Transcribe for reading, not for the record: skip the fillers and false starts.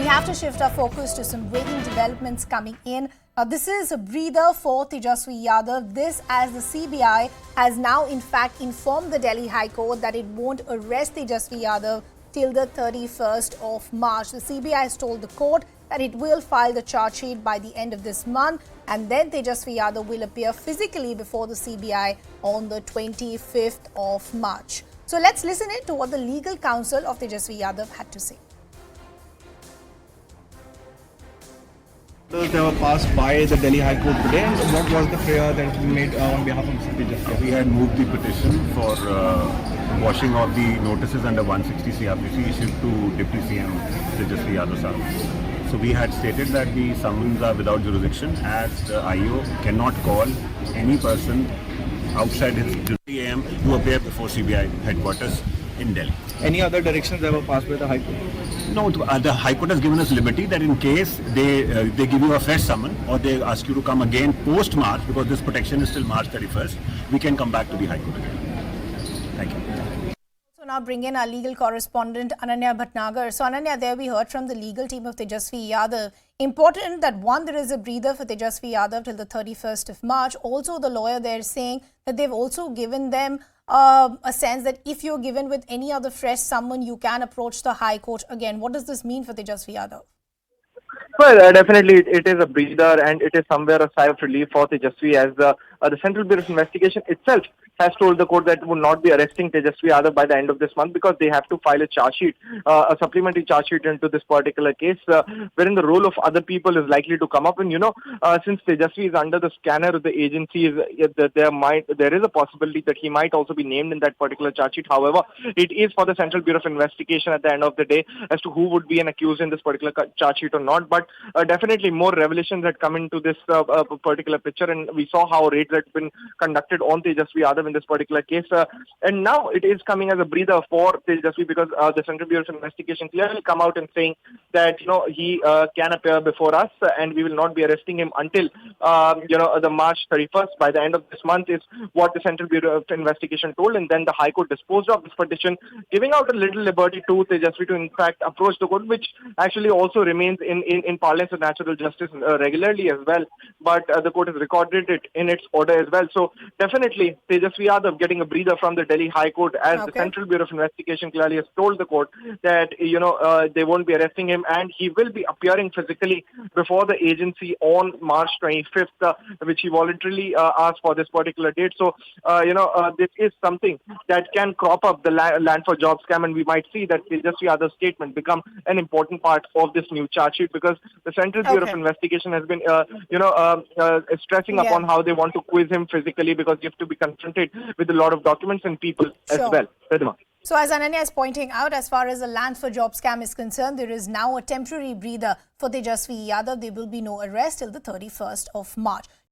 have to shift our focus to some breaking developments coming in. Now, this is a breather for Tejashwi Yadav. This, as the CBI has now in fact informed the Delhi High Court that it won't arrest Tejashwi Yadav till the 31st of March. The CBI has told the court that it will file the charge sheet by the end of this month, and then Tejashwi Yadav will appear physically before the CBI on the 25th of March. So let's listen in to what the legal counsel of Tejashwi Yadav had to say. They were passed by the Delhi High Court today, and what was the prayer that we made on behalf of Tejashwi? We had moved the petition for washing of the notices under 160 CRPC issued to Deputy CM Tejashwi Yadav sir. So we had stated that the summons are without jurisdiction, as the IO cannot call any person outside his duty AM to appear before CBI headquarters in Delhi. Any other directions that were passed by the High Court? No, the High Court has given us liberty that in case they give you a fresh summon or they ask you to come again post-March, because this protection is till March 31st, we can come back to the High Court again. Thank you. So now bring in our legal correspondent Ananya Bhatnagar. So Ananya, there we heard from the legal team of Tejashwi Yadav. Important that one, there is a breather for Tejashwi Yadav till the 31st of March. Also, the lawyer there saying that they've also given them a sense that if you're given with any other fresh summon, you can approach the High Court again. What does this mean for Tejashwi Yadav? Well, definitely it is a breather, and it is somewhere a sigh of relief for Tejashwi, as the Central Bureau of Investigation itself has told the court that it will not be arresting Tejashwi Yadav by the end of this month, because they have to file a charge sheet, a supplementary charge sheet into this particular case, wherein the role of other people is likely to come up. And since Tejashwi is under the scanner of the agency, there is a possibility that he might also be named in that particular charge sheet. However, it is for the Central Bureau of Investigation at the end of the day as to who would be an accused in this particular charge sheet or not. But definitely more revelations had come into this particular picture, and we saw how raids had been conducted on Tejashwi Yadav in this particular case, and now it is coming as a breather for Tejashwi, because the Central Bureau of Investigation clearly come out and saying that he can appear before us, and we will not be arresting him until the March 31st. By the end of this month is what the Central Bureau of Investigation told, and then the High Court disposed of this petition, giving out a little liberty to Tejashwi to in fact approach the court, which actually also remains in parlance of natural justice regularly as well. But the court has recorded it in its order as well. So definitely Tejashwi Yadav getting a breather from the Delhi High Court, as the Central Bureau of Investigation clearly has told the court that they won't be arresting him, and he will be appearing physically before the agency on March 25th, which he voluntarily asked for this particular date. So this is something that can crop up the land for job scam, and we might see that Tejashwi Yadav's statement become an important part of this new charge sheet, because the Central Bureau of Investigation has been stressing upon how they want to quiz him physically, because you have to be confronted with a lot of documents and people as well. So as Ananya is pointing out, as far as the land for job scam is concerned, there is now a temporary breather for Tejashwi Yadav. There will be no arrest till the 31st of March.